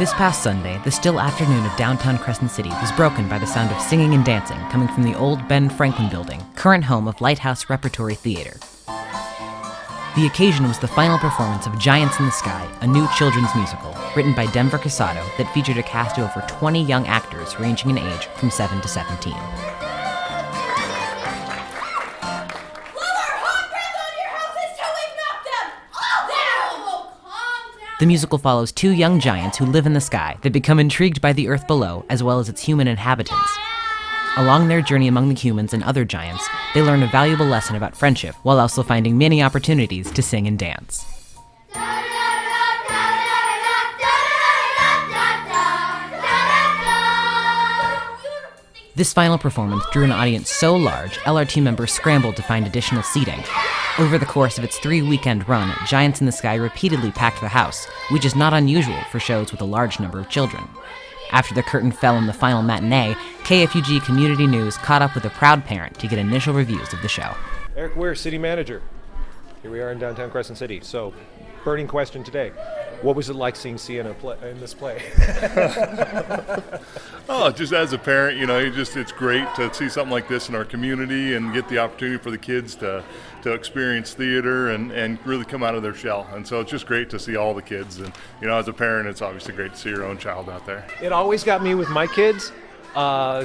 This past Sunday, the still afternoon of downtown Crescent City was broken by the sound of singing and dancing coming from the old Ben Franklin building, current home of Lighthouse Repertory Theatre. The occasion was the final performance of Giants in the Sky, a new children's musical, written by Denver Casado that featured a cast of over 20 young actors ranging in age from 7 to 17. The musical follows two young giants who live in the sky that become intrigued by the earth below as well as its human inhabitants. Along their journey among the humans and other giants, they learn a valuable lesson about friendship while also finding many opportunities to sing and dance. This final performance drew an audience so large, LRT members scrambled to find additional seating. Over the course of its 3-weekend run, Giants in the Sky repeatedly packed the house, which is not unusual for shows with a large number of children. After the curtain fell on the final matinee, KFUG Community News caught up with a proud parent to get initial reviews of the show. Eric Weir, City Manager. Here we are in downtown Crescent City. So, burning question today. What was it like seeing Sienna in this play? Oh, just as a parent, it's great to see something like this in our community and get the opportunity for the kids to experience theater and really come out of their shell. And so it's just great to see all the kids. And, as a parent, it's obviously great to see your own child out there. It always got me with my kids.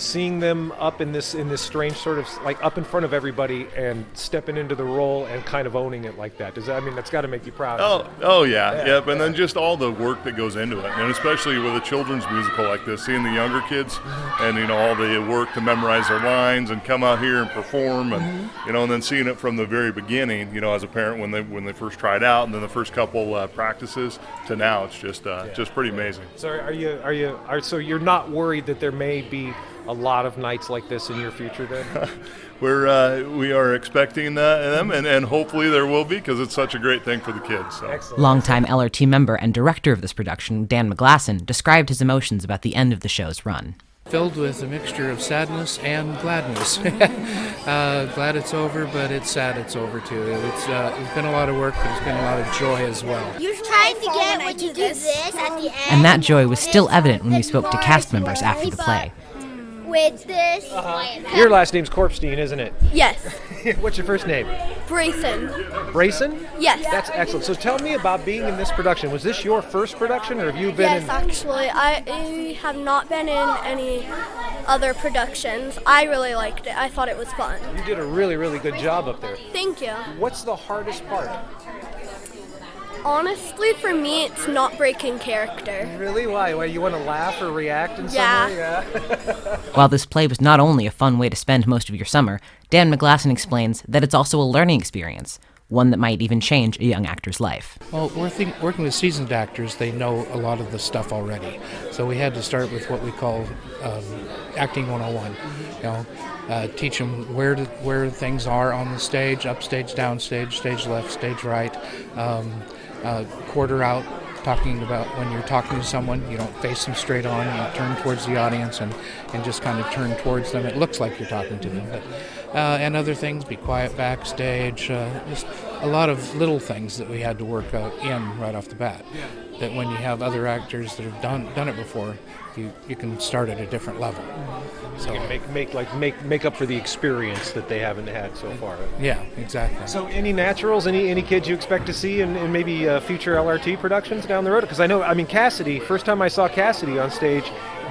Seeing them up in this strange sort of like up in front of everybody and stepping into the role and kind of owning it like that. That's got to make you proud. Oh yeah. Yep. And then just all the work that goes into it, and especially with a children's musical like this, seeing the younger kids and all the work to memorize their lines and come out here and perform, and and then seeing it from the very beginning, as a parent when they first tried out, and then the first couple practices to now, it's just pretty amazing. So so you're not worried that there may be a lot of nights like this in your future then? We are expecting them, and hopefully there will be, because it's such a great thing for the kids. So. Excellent. Longtime LRT member and director of this production, Dan McGlasson, described his emotions about the end of the show's run. Filled with a mixture of sadness and gladness. Glad it's over, but it's sad it's over too. It's been a lot of work, but it's been a lot of joy as well. You're trying to get when you do this at the end. And that joy was still evident when we spoke to cast members after the play. With this. Your last name's Korpstein, isn't it? Yes. What's your first name? Brayson. Brayson? Yes. That's excellent. So tell me about being in this production. Was this your first production, or have you been Yes, actually. I have not been in any other productions. I really liked it. I thought it was fun. You did a really, really good job up there. Thank you. What's the hardest part? Honestly, for me, it's not breaking character. Really? Why? You want to laugh or react in some way? Yeah. While this play was not only a fun way to spend most of your summer, Dan McGlasson explains that it's also a learning experience, one that might even change a young actor's life. Well, working with seasoned actors, they know a lot of the stuff already. So we had to start with what we call acting 101. Teach them where things are on the stage, upstage, downstage, stage left, stage right. Quarter out, talking about when you're talking to someone, you don't face them straight on, you turn towards the audience and just kind of turn towards them. It looks like you're talking to them, but and other things, be quiet backstage, just a lot of little things that we had to work in right off the bat. That when you have other actors that have done it before, you can start at a different level. So you can make up for the experience that they haven't had so far. Yeah, exactly. So any naturals, any kids you expect to see in maybe future LRT productions down the road? Because Cassidy, first time I saw Cassidy on stage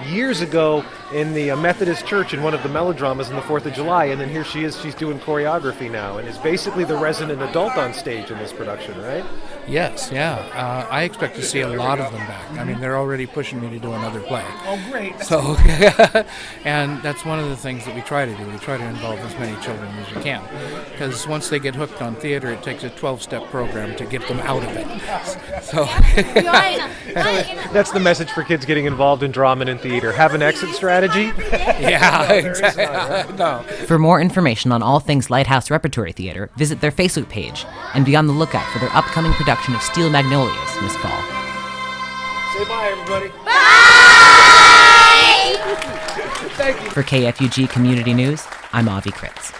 years ago in the Methodist Church in one of the melodramas in the 4th of July, and then here she is, she's doing choreography now, and is basically the resident adult on stage in this production, right? Yes, yeah. I expect to see a lot of them back. They're already pushing me to do another play. Oh, great. So, and that's one of the things that we try to do. We try to involve as many children as we can. Because once they get hooked on theater, it takes a 12-step program to get them out of it. So, that's the message for kids getting involved in drama and theater. Have an exit strategy? Yeah, exactly. No. For more information on all things Lighthouse Repertory Theatre, visit their Facebook page and be on the lookout for their upcoming production of Steel Magnolias this fall. Say bye, everybody. Bye! Thank you. For KFUG Community News, I'm Avi Kritz.